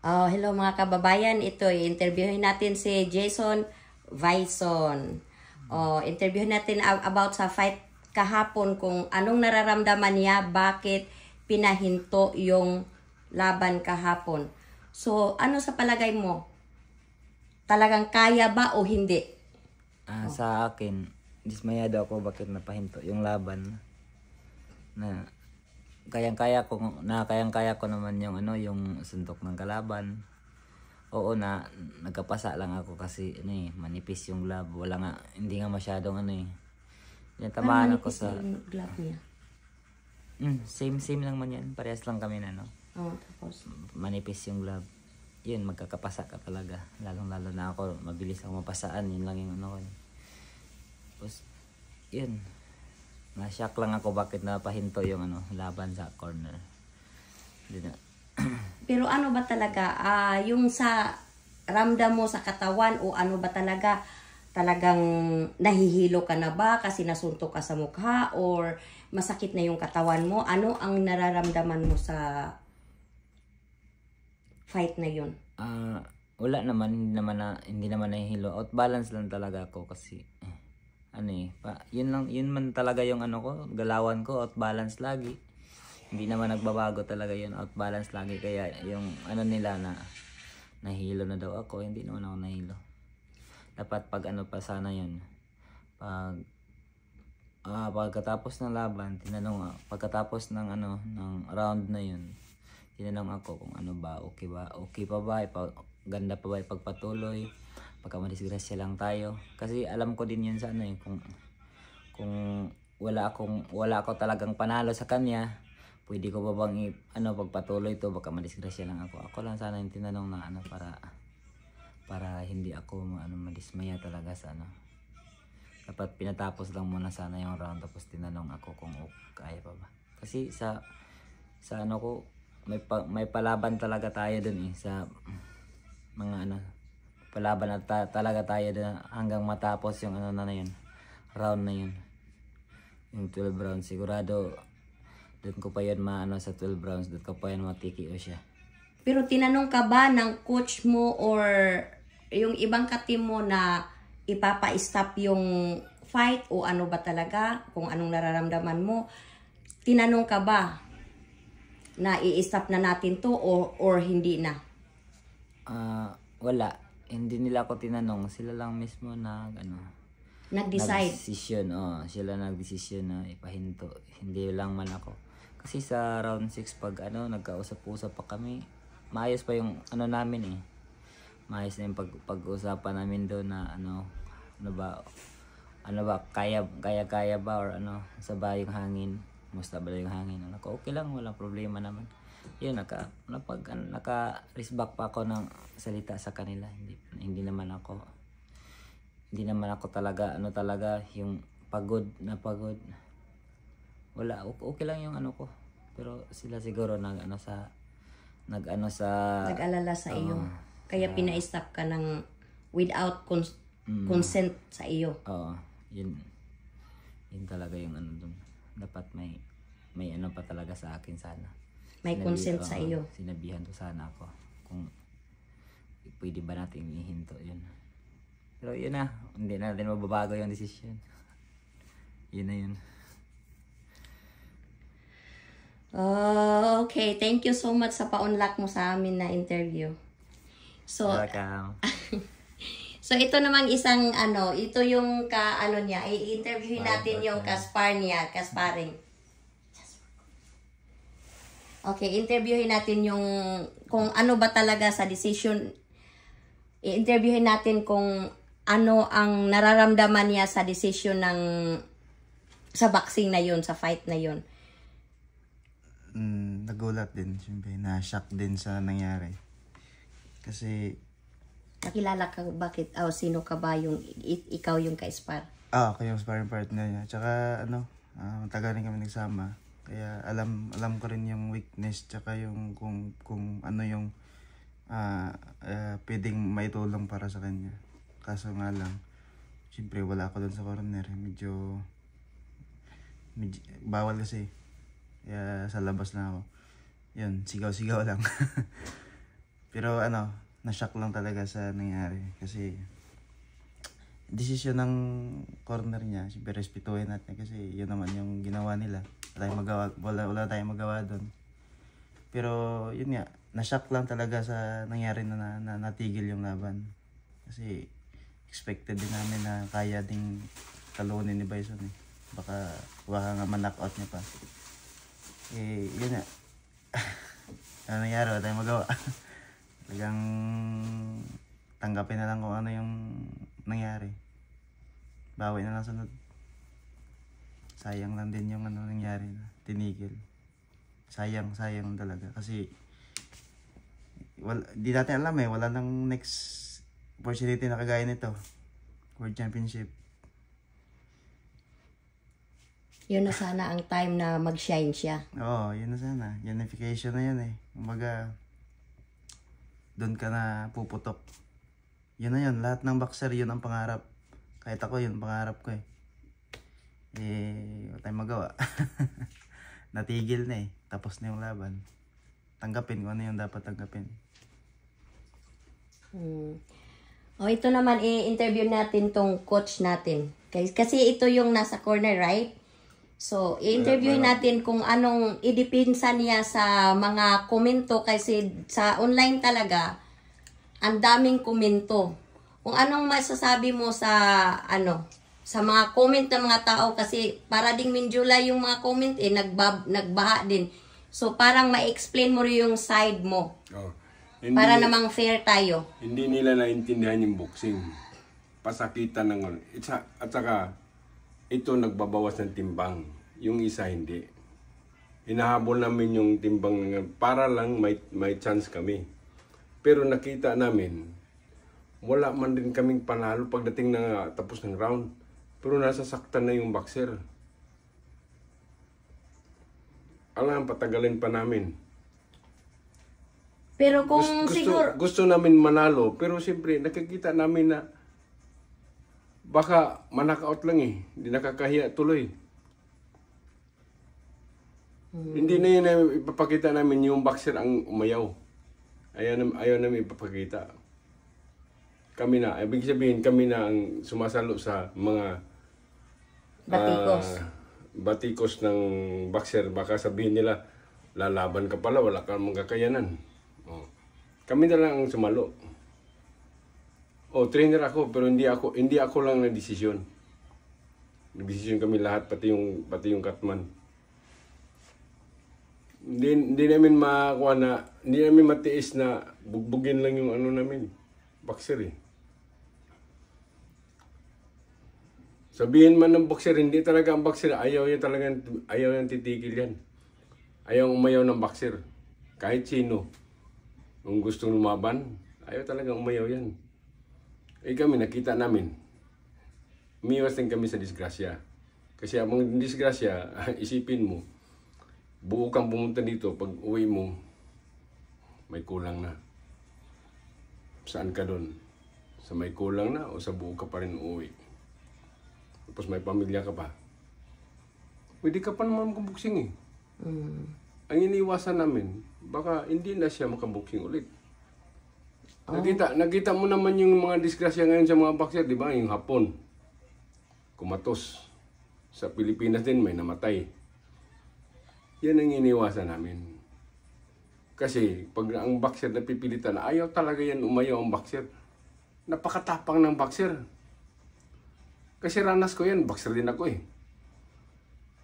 Oh, hello mga kababayan. Ito, i-interviewin natin si Jason Vaison. Oh, interviewin natin about sa fight kahapon kung anong nararamdaman niya, bakit pinahinto yung laban kahapon. So, ano sa palagay mo? Talagang kaya ba o hindi? Sa akin, dismayado ako bakit napahinto yung laban na kayang-kaya ko naman yung yung suntok ng kalaban. Oo na nagkapasa lang ako kasi manipis yung glove. Wala nga, hindi nga masyadong Tinatamaan ako sa yung glove niya? Same lang man yan. Parehas lang kami na Oh, tapos manipis yung glove. Yun, magkakapasa ka talaga. Lalong-lalo na ako, mabilis ako mapasaan. Yun lang yung ko. Tapos, yun. Na-shock lang ako bakit napahinto yung laban sa corner. Hindi na. pero ano ba talaga, yung sa ramdam mo sa katawan o ano ba talaga, talagang nahihilo ka na ba kasi nasuntok ka sa mukha or masakit na yung katawan mo? Ano ang nararamdaman mo sa fight na yun? Wala naman, hindi naman nahihilo. Out balance lang talaga ako kasi yun man talaga yung ko, galawan ko, out balance lagi. Hindi naman nagbabago talaga yun, out balance lagi. Kaya yung nila na nahilo na daw ako, hindi naman ako nahilo. Dapat pag pa sana yun, pagkatapos ng laban, pagkatapos ng ng round na yun, tinanong ako kung okay pa ba, ganda pa ba pagpatuloy, pagka madisgrasya lang tayo. Kasi alam ko din yun sa kung wala ako talagang panalo sa kanya, pwede ko ba bang pagpatuloy to, baka madisgrasya lang ako. Ako lang sana yung tinanong na para hindi ako madismaya talaga sa dapat pinatapos lang muna sana yung round, tapos tinanong ako kung kaya pa ba. Kasi sa ko, may palaban talaga tayo dun sa mga palaban at talaga tayo dun hanggang matapos yung na yun, round na yun, yung 12 rounds. Sigurado dun ko pa yun sa 12 rounds, dun ko pa yun matiki o siya. Pero tinanong ka ba ng coach mo or yung ibang ka-team mo na ipapa-stop yung fight o ano ba talaga, kung anong nararamdaman mo? Tinanong ka ba na i-stop na natin to or hindi na? Wala. Hindi nila ako tinanong. Sila lang mismo nag-decide. Nag-decision. Sila nag-decision na ipahinto. Hindi lang man ako. Kasi sa round 6 pag nagkausap-usap pa kami, maayos pa yung namin eh. Maayos na yung pag-usapan namin doon na ano ba kaya ba or sa yung hangin, musta ba yung hangin. Okay lang, walang problema naman. Yun, naka-respect pa ako ng salita sa kanila. Hindi naman ako talaga talaga yung pagod. Wala, okay lang yung ko. Pero sila siguro nag-alala sa iyo. Kaya pina-stop ka ng without consent sa iyo. Oo, yun talaga yung dun. Dapat may pa talaga sa akin sana. May consent sa iyo. Sinabihan to sana ako kung pwede ba natin ihinto yun. Pero yun na, hindi natin mababago yung decision. Yun na yun. Okay, thank you so much sa pa-unlock mo sa amin na interview. So, welcome. So ito namang isang ito yung niya, i-interviewin natin yung kasparing. Okay, interviewin natin yung kung ano ba talaga sa decision. I-interviewin natin kung ano ang nararamdaman niya sa decision sa boxing na yun, sa fight na yun. Nagulat din, siyempre, na-shock din sa nangyari. Kasi nakilala ka bakit? Sino ka ba yung ikaw yung ka-spar? ako yung sparring partner niya. Tsaka matagal rin kami nagsama. Kaya alam ko rin yung weakness tsaka yung kung ano yung pwedeng maitulong para sa kanya. Kaso nga lang, siyempre wala ako doon sa corner. Medyo bawal kasi. Kaya sa labas na ako. Yun, sigaw-sigaw lang. Pero ano, na-shock lang talaga sa nangyari. Kasi, desisyon ng corner niya, siyempre respetuhin natin kasi yun naman yung ginawa nila. Wala tayong magawa doon. Pero yun nga, na-shock lang talaga sa nangyari na natigil yung laban. Kasi expected din namin na kaya ding talunin ni Bison eh. Baka nga man-knockout niya pa. Eh, yun nga. Ano nangyari? Wala tayong magawa. Talagang tanggapin na lang kung ano yung nangyari. Bawi na lang sunod. Sayang lang din yung ano nangyari na tinigil. Sayang talaga. Kasi di natin alam eh. Wala nang next opportunity na kagaya nito. World Championship. Yun na sana ang time na mag-shine siya. Oo, yun na sana. Unification na yun eh. Kumbaga, doon ka na puputok. Yun na yun. Lahat ng boxer, yun ang pangarap. Kahit ako, yun pangarap ko eh. Wala tayong magawa. Natigil na eh. Tapos na yung laban. Tanggapin kung ano yung dapat tanggapin. O ito naman, i-interview natin tong coach natin. Kasi ito yung nasa corner, right? So, i-interview natin kung anong idipinsa niya sa mga komento kasi sa online talaga, ang daming komento. Kung anong masasabi mo sa sa mga comment ng mga tao kasi para ding minjula yung mga comment nagbaha din. So, parang ma-explain mo rin yung side mo. Oh. Para namang fair tayo. Hindi nila naintindihan yung boxing. Pasakitan ng at saka ito nagbabawas ng timbang. Yung isa hindi. Hinahabol namin yung timbang para lang may chance kami. Pero nakita namin, wala man din kaming panalo pagdating na tapos ng round. Pero nasasaktan na yung boxer. Alam, patagalin pa namin. Pero kung gusto namin manalo, pero siyempre nakikita namin na baka manakaut lang eh. Hindi nakakahiya tuloy. Hindi na yun na ipapakita namin yung boxer ang umayaw. Ayaw namin ipapakita. Kami na, ibig sabihin kami na ang sumasalo sa mga batikos ng boxer. Baka sabihin nila, lalaban ka pala, wala kang magkakayanan. Oh. Kami na lang ang sumalo. Trainer ako, pero hindi ako lang nagdesisyon. Nagdesisyon kami lahat, pati yung Katman. Hindi namin makakuha na, hindi namin matiis na bugbugin lang yung namin, boxer eh. Sabihin man ng boxer, hindi talaga ang boxer, ayaw yan titigil yan. Ayaw umayaw ng boxer. Kahit sino. Kung gustong lumaban, ayaw talaga umayaw yan. Kami nakita namin. Umiwas din kami sa disgrasya. Kasi ang disgrasya, isipin mo, buo kang pumunta dito, pag uwi mo, may kulang na. Saan ka doon? Sa may kulang na o sa buo ka pa rin uwi? Tapos may pamilya ka pa. Pwede ka pa naman makabuksing eh. Ang iniwasan namin, baka hindi na siya makabuksing ulit. Nakita mo naman yung mga disgrasya ngayon sa mga boxer, di ba? Yung Hapon, kumatos. Sa Pilipinas din may namatay. Yan ang iniwasan namin. Kasi pag ang boxer napipilitan, ayaw talaga yan umayaw ang boxer. Napakatapang ng boxer. Kasi ranas ko yan, boxer din ako eh.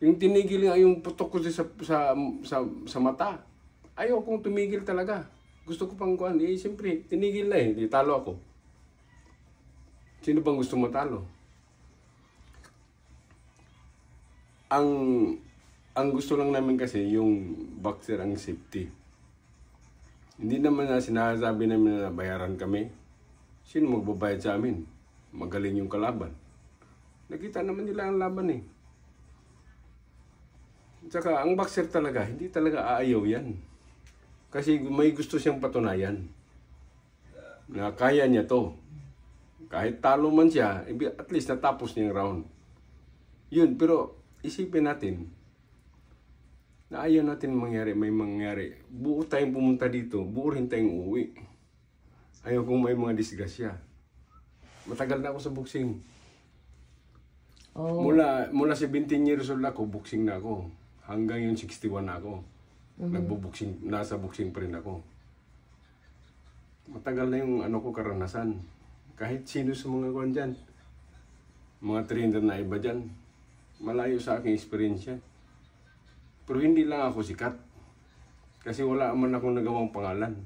Yung tinigil nga yung putok ko sa mata, ayaw kong tumigil talaga. Gusto ko pang kuhan, siyempre, tinigil na eh, di talo ako. Sino bang gusto matalo? Ang gusto lang namin kasi yung boxer ang safety. Hindi naman na sinasabi namin na bayaran kami. Sino magbabayad sa amin? Magaling yung kalaban. Nakita naman nila ang laban eh. Tsaka ang boxer talaga, hindi talaga aayaw yan. Kasi may gusto siyang patunayan. Na kaya niya to. Kahit talo man siya, at least natapos niya yung round. Yun, pero isipin natin, na ayaw natin may mangyari. Buo tayong pumunta dito, buo rin tayong uuwi. Ayaw kong may mga disgrasya. Matagal na ako sa boxing. Oh. Mula 17 years old ako, boxing na ako. Hanggang yung 61 na ako. Nasa boxing pa rin ako. Matagal na yung karanasan. Kahit sino sa mga kuwan dyan, mga trainer na iba dyan, malayo sa aking experience yan. Pero hindi lang ako sikat. Kasi wala man akong nagawang pangalan.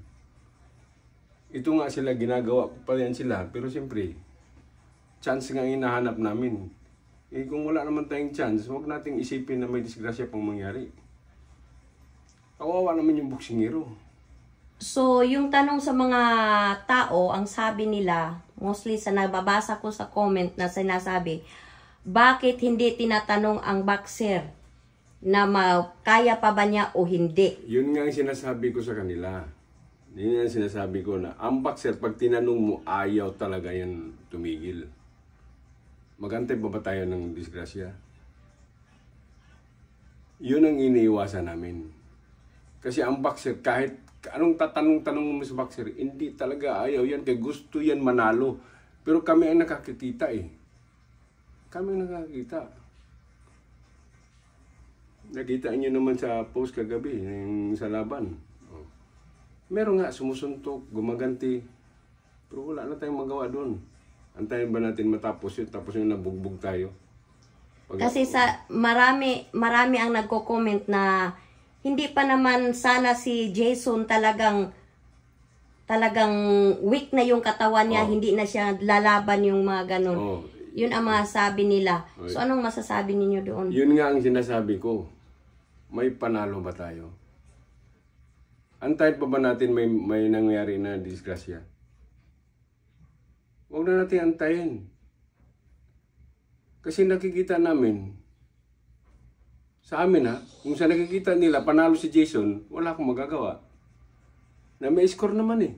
Ito nga sila, ginagawa ko pa yan sila. Pero siyempre, chance nga hinahanap namin. Kung wala naman tayong chance, huwag nating isipin na may disgrasya pang mangyari. Kawawa naman yung boksingero. So, yung tanong sa mga tao, ang sabi nila, mostly sa nababasa ko sa comment na sinasabi, bakit hindi tinatanong ang boxer na kaya pa ba niya o hindi? Yun nga ang sinasabi ko sa kanila. Yun nga ang sinasabi ko na ang boxer, pag tinanong mo, ayaw talaga yan tumigil. Magantay pa ba tayo ng disgrasya? Yun ang iniiwasan namin. Kasi ang boxer, kahit anong tatanong-tanong mo sa boxer, hindi talaga ayaw yan. Kaya gusto yan manalo. Pero kami ang nakakikita eh. Kami ang nakakikita. Nakita nyo naman sa post kagabi, yung sa laban. Oh. Meron nga, sumusuntok, gumaganti. Pero wala na tayong magawa doon. Antayin ba natin matapos yun? Tapos yung nabugbog tayo? Kasi sa marami ang nagko-comment na hindi pa naman sana si Jason talagang weak na yung katawan niya, hindi na siya lalaban yung mga ganun. Yun ang mga sabi nila. So anong masasabi ninyo doon? Yun nga ang sinasabi ko. May panalo ba tayo? Antayin pa ba natin may nangyari na disgrasya? Huwag na natin antayin. Kasi nakikita namin, sa amin kung sa nakikita nila, panalo si Jason, wala akong magagawa. Na may score naman eh.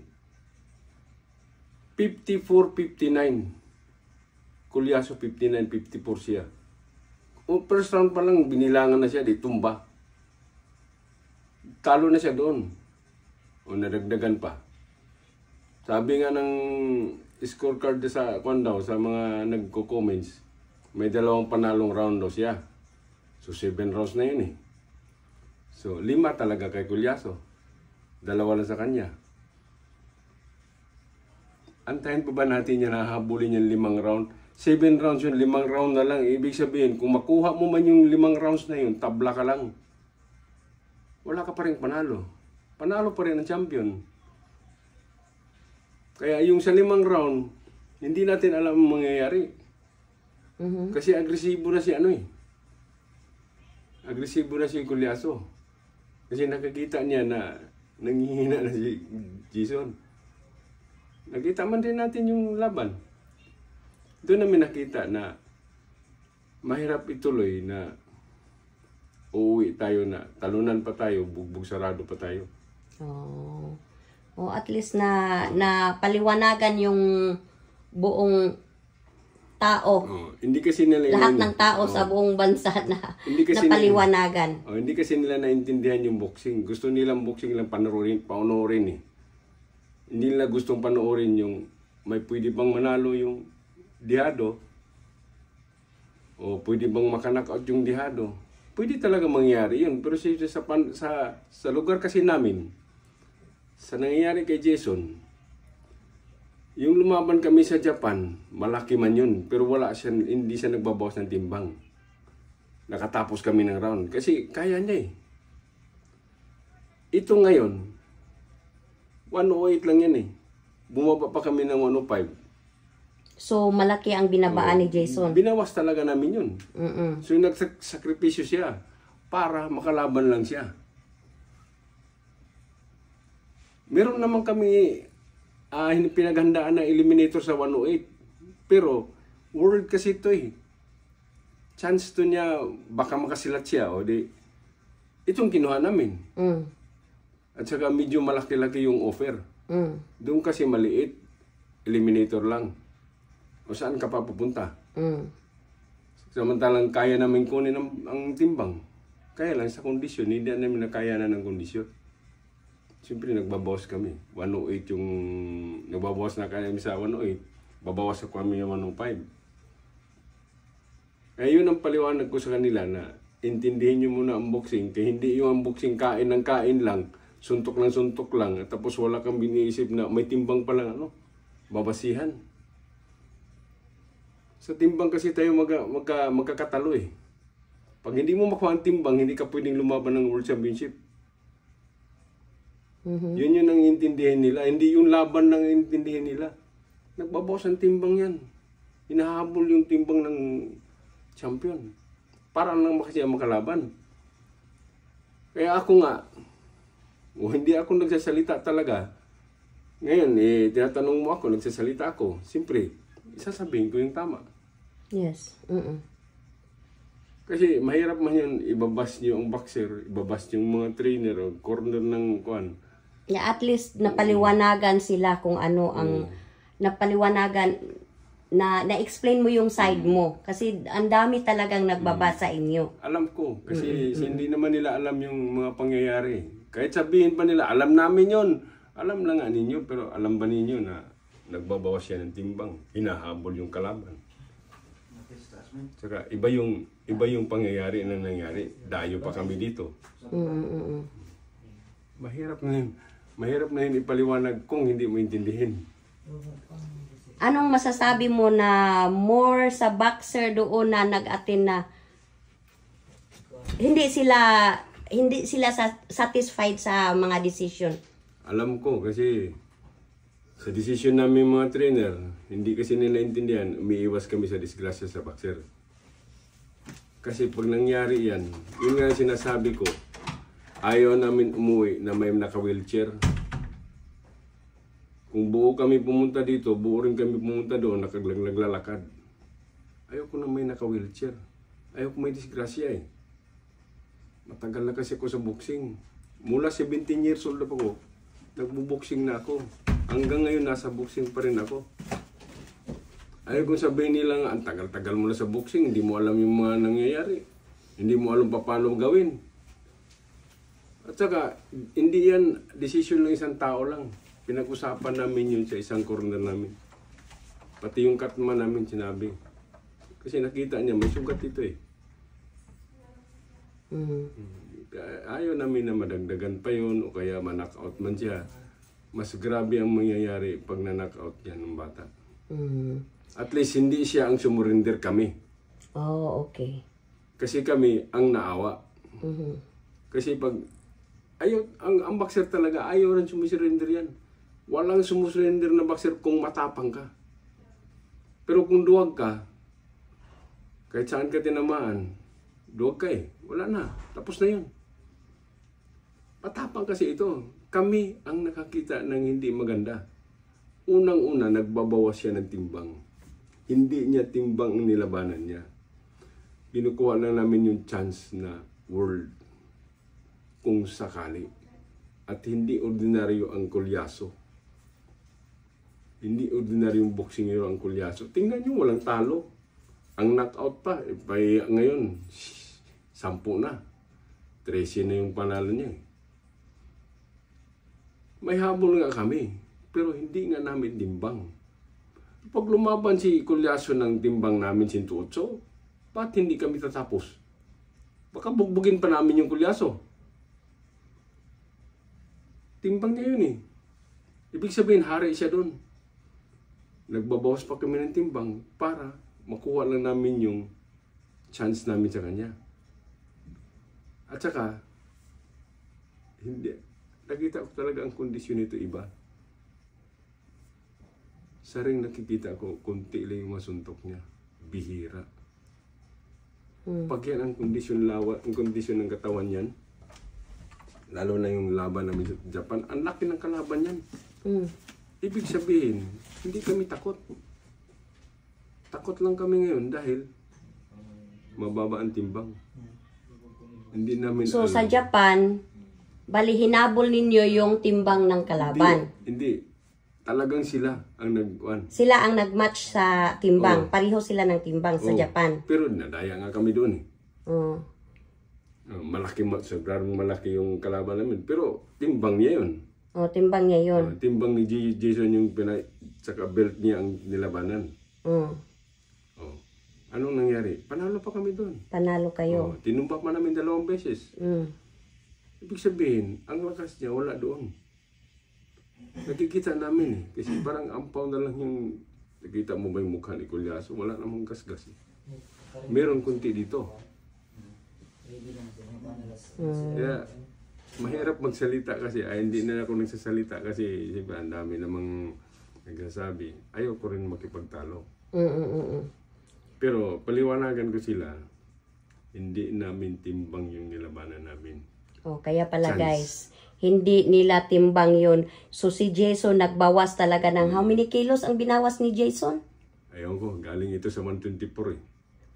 54-59. Kulyaso 59-54 siya. First round pa lang, binilangan na siya, di tumba. Talo na siya doon. O nadagdagan pa. Sabi nga ng scorecard sa sa mga nagko-comments, may 2 panalong round daw siya. So 7 rounds na yun eh. So 5 talaga kay Kulyaso. 2 lang sa kanya. Antayin pa ba natin yan, hahabulin yung 5 round? 7 rounds yun, 5 round na lang. Ibig sabihin, kung makuha mo man yung 5 rounds na yun, tabla ka lang. Wala ka pa rin panalo. Panalo pa rin ang champion. Kaya yung sa 5 round, hindi natin alam ang mangyayari. Kasi agresibo na si agresibo na si Kulyaso. Kasi nakikita niya na nanghihina na si Jason. Nakita man din natin yung laban. Doon namin nakita na mahirap ituloy na uuwi tayo na talunan pa tayo, bugbog sarado pa tayo. At least na paliwanagan yung buong tao. Hindi kasi nila lahat ng tao sa buong bansa na paliwanagan. Hindi kasi nila naintindihan yung boxing. Gusto nilang boxing lang panoorin eh. Hindi nila gustong panoorin yung may pwede bang manalo yung dihado o pwede bang maka-knockout yung dihado. Pwede talaga mangyari yun. Pero sa lugar kasi namin, sa nangyayari kay Jason, yung lumaban kami sa Japan, malaki man yun, pero hindi siya nagbabawas ng timbang. Nakatapos kami ng round. Kasi kaya niya eh. Ito ngayon, 108 lang yan eh. Bumaba pa kami ng 105. So, malaki ang binabaan ni Jason. Binawas talaga namin yun. So, nagsakripisyo siya para makalaban lang siya. Meron naman kami pinaghandaan na eliminator sa 108. Pero, world kasi ito eh. Chance to niya, baka makasilat siya. O di, itong kinuha namin. At saka medyo malaki-laki yung offer. Doon kasi maliit, eliminator lang. O saan ka pa pupunta? Samantalang kaya namin kunin ang timbang. Kaya lang sa kondisyon, hindi namin nakaya na ng kondisyon. Siyempre, nagbabawas kami. 108 yung... Nagbabawas na kami sa 108. Babawas ako kami yung 105. Kaya yun ang paliwanag ko sa kanila na intindihin nyo muna ang boxing. Kaya hindi yung unboxing kain ng kain lang, suntok ng suntok lang, at tapos wala kang biniisip na may timbang pa lang, babasihan. Sa timbang kasi tayo magkakatalo eh. Pag hindi mo makuha ang timbang, hindi ka pwedeng lumaban ng World Championship. Yun yun ang intindihin nila. Hindi yung laban ang intindihin nila. Nagbabawas ang timbang yan. Hinahabol yung timbang ng champion. Para lang kasi makalaban. Kaya ako nga, hindi ako nagsasalita talaga. Ngayon, tinatanong mo ako, nagsasalita ako. Siyempre, isasabihin ko yung tama. Yes. Kasi mahirap man yun, ibabas niyo ang boxer, ibabas yung mga trainer o corner ng kuan. Yeah, at least napaliwanagan sila kung ano ang napaliwanagan na-explain mo yung side mo. Kasi ang dami talagang nagbabasa inyo. Alam ko, kasi hindi naman nila alam yung mga pangyayari. Kahit sabihin pa nila, alam namin yun. Alam lang nga ninyo, pero alam ba ninyo na nagbabawas yan ng timbang, hinahabol yung kalaban. Saka iba yung pangyayari na nangyari. Dayo pa kami dito. Mahirap na yun ipaliwanag kung hindi mo intindihin. Anong masasabi mo na more sa boxer doon na nag-attend na hindi sila satisfied sa mga decision? Alam ko kasi sa decision namin mga trainer, hindi kasi nila intindihan, umiiwas kami sa disgrasya sa boxer. Kasi pag nangyari yan, yun nga sinasabi ko, ayaw namin umuwi na may naka-wheelchair. Kung buo kami pumunta dito, buo rin kami pumunta doon, naglalakad. Ayaw ko na may naka-wheelchair. Ayaw ko may disgrasya eh. Matagal na kasi ako sa boxing. Mula 17 years old na ako, nagbo-boxing na ako. Hanggang ngayon, nasa boxing pa rin ako. Ayaw kong sabihin nila nga, ang tagal-tagal mo na sa boxing, hindi mo alam yung mga nangyayari. Hindi mo alam pa paano gawin. At saka, hindi yan decision ng isang tao lang. Pinag-usapan namin yun sa isang corner namin. Pati yung katma namin sinabi. Kasi nakita niya, may sugat ito eh. Ayaw namin na madagdagan pa yun o kaya ma-knockout man siya. Mas grabe ang mangyayari pag na-knockout yan ng bata. At least hindi siya ang sumurinder, kami. Oh, okay. Kasi kami ang naawa. Kasi pag ang boxer talaga, ayaw rin sumusurrender yan. Walang sumusurrender na boxer kung matapang ka. Pero kung duwag ka, kahit saan ka tinamaan, duwag ka eh. Wala na. Tapos na yun. Matapang kasi ito. Kami ang nakakita ng hindi maganda. Unang-una, nagbabawas siya ng timbang. Hindi niya timbang ang nilabanan niya. Kinukuha lang namin yung chance na world kung sakali. At hindi ordinaryo ang kulyaso. Hindi ordinaryong boksingero ang kulyaso. Tingnan nyo, walang talo. Ang knockout pa, ngayon, 10 na. 13 na yung panalo niya. May habol nga kami, pero hindi nga namin timbang. Pag lumaban si Kulyaso ng timbang namin 108, ba't hindi kami tatapos? Baka bugbugin pa namin yung Kulyaso. Timbang niya yun eh. Ibig sabihin, hari siya doon. Nagbabawas pa kami ng timbang para makuha lang namin yung chance namin sa kanya. At saka, hindi, nakita ko talaga ang kondisyon nito iba. Sa ring nakikita ko, konti lang yung masuntok niya. Bihira. Pag yan ang kondisyon ng katawan yan, lalo na yung laban namin sa Japan, ang laki ng kalaban yan. Ibig sabihin, hindi kami takot. Takot lang kami ngayon dahil mababa ang timbang. Hindi namin So sa Japan, bali hinabol ninyo yung timbang ng kalaban. Hindi. Talagang sila ang Sila ang nag-match sa timbang. Pareho sila ng timbang sa Japan. Pero nadaya nga kami doon eh. Oh. Malaki, sobrang malaki yung kalaban namin. Pero timbang niya yun. O, timbang niya yun. Timbang ni Jason yung saka belt niya ang nilabanan. Mm. Oh. Anong nangyari? Panalo pa kami doon. Panalo kayo. Tinumpa pa namin 2 beses. Mm. Ibig sabihin, ang lakas niya wala doon. Nakikita namin eh. Kasi parang ampaw na lang yung... Nakita mo ba yung mukha ni Culyaso? Wala namang gasgas eh. Meron kunti dito. Kaya mahirap magsalita kasi. Hindi na ako nagsasalita kasi siyempre ang dami namang nagsasabi. Ayoko rin makipagtalo. Pero paliwanagan ko sila, hindi namin timbang yung nilabanan namin. Oh, kaya pala Chance. guys, hindi nila timbang yun. So si Jason nagbawas talaga ng how many kilos ang binawas ni Jason? Ayaw ko, galing ito sa 124 eh.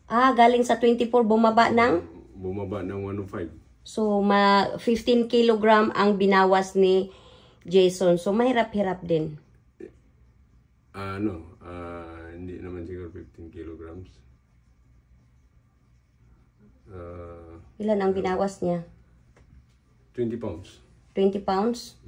Ah, galing sa 24 bumaba ng? Bumaba ng 105. So 15 kilogram ang binawas ni Jason. So mahirap-hirap din. Hindi naman siguro 15 kilograms. Ilan ang binawas niya? 20 pounds. 20 pounds?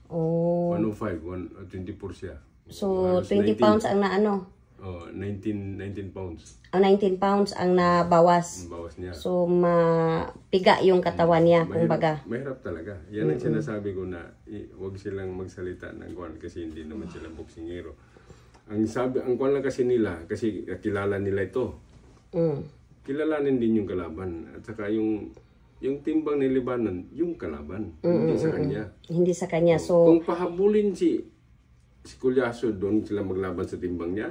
Oh. 105, 24 siya. So 20 pounds ang naano? 19 pounds Ang 19 pounds ang nabawas. ang bawas niya. So mapiga yung katawan niya, kumbaga. Mahirap talaga. Yan ang sinasabi ko na huwag silang magsalita ng kwan kasi hindi naman sila boksingero. Ang kwan lang kasi nila, kasi kilala nila ito. Kilalanin din yung kalaban. At saka yung timbang ni Libanon, yung kalaban. Hindi sa kanya. Hindi sa kanya. So Kung pahabulin si Culyaso, doon sila maglaban sa timbang niya.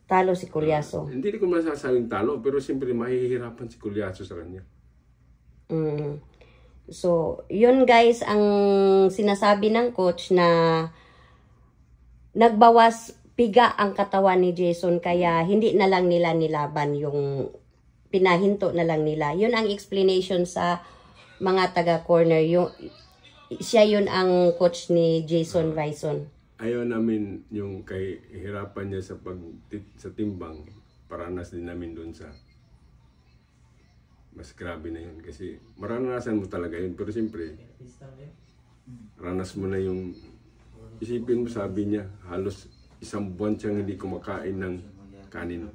talo si Culyaso. Hindi ko masasabing talo, pero siyempre mahihirapan si Culyaso sa kanya. So, yun guys ang sinasabi ng coach na nagbawas piga ang katawan ni Jason kaya hindi na lang nila nilaban yung pinahinto na lang nila. Yun ang explanation sa mga taga-corner. Siya yun ang coach ni Jason Vison. Ayaw namin yung hirapan niya sa timbang, paranas din namin doon sa mas grabe na yun kasi maranasan mo talaga yun pero siyempre ranas mo na yung isipin mo sabi niya halos 1 buwan siyang hindi kumakain ng kanin,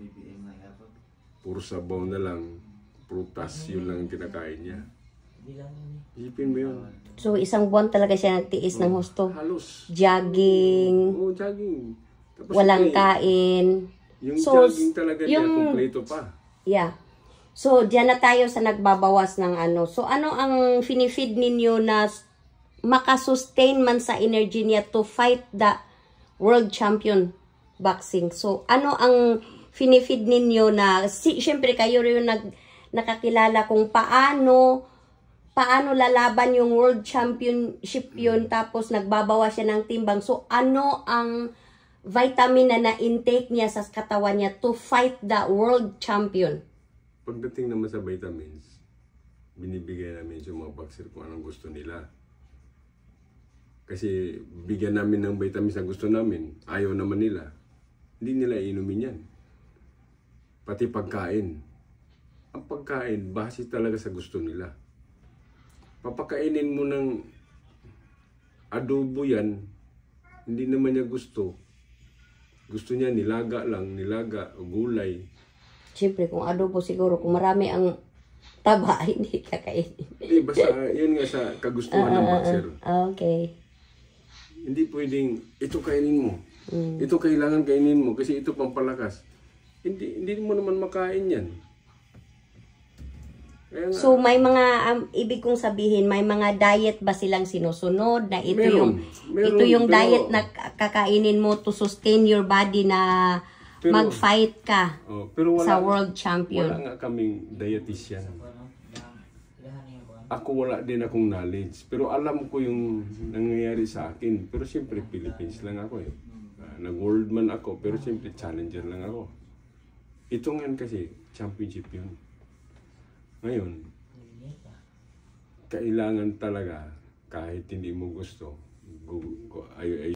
puro sabaw na lang, prutas, yun lang ang kinakain niya. Isipin mo yun. So, 1 buwan talaga siya nagtiis ng husto. Halos. Jogging. Oo, jogging. Tapos Walang kain. Yung So, jogging talaga niya, kompleto pa. Yeah. So, diyan na tayo sa nagbabawas ng ano. So, ano ang finifeed ninyo na makasustain man sa energy niya to fight the world champion boxing? So, ano ang finifeed ninyo na, syempre kayo rin nakakilala kung paano lalaban yung world championship yun tapos nagbabawa siya ng timbang. So, ano ang vitamin na na-intake niya sa katawan niya to fight the world champion? Pagdating naman sa vitamins, binibigay namin sa mga boxer kung anong gusto nila. Kasi bigyan namin ng vitamins na gusto namin, ayaw naman nila. Hindi nila inumin yan. Pati pagkain. Ang pagkain, base talaga sa gusto nila. Papakainin mo ng adobo yan, hindi naman niya gusto. Gusto niya nilaga lang, nilaga, gulay. Siyempre, kung adobo siguro, kung marami ang taba, hindi kakainin. Hindi, basta yun nga sa kagustuhan ng boxer. Okay. Hindi pwedeng, ito kainin mo. Ito kailangan kainin mo kasi ito pampalakas. Hindi mo naman makain yan. Kaya nga, So, may mga, ibig kong sabihin, may mga diet ba silang sinusunod na ito Meron, ito yung pero- diet na kakainin mo to sustain your body na mag-fight ka pero sa world champion? Wala nga kaming dietitian. Ako wala din akong knowledge. Pero alam ko yung nangyayari sa akin. Pero siyempre, Philippines lang ako eh. Nag-world man ako, pero siyempre, challenger lang ako. Ito nga kasi, championship yun. Ngayon, kailangan talaga, kahit hindi mo gusto,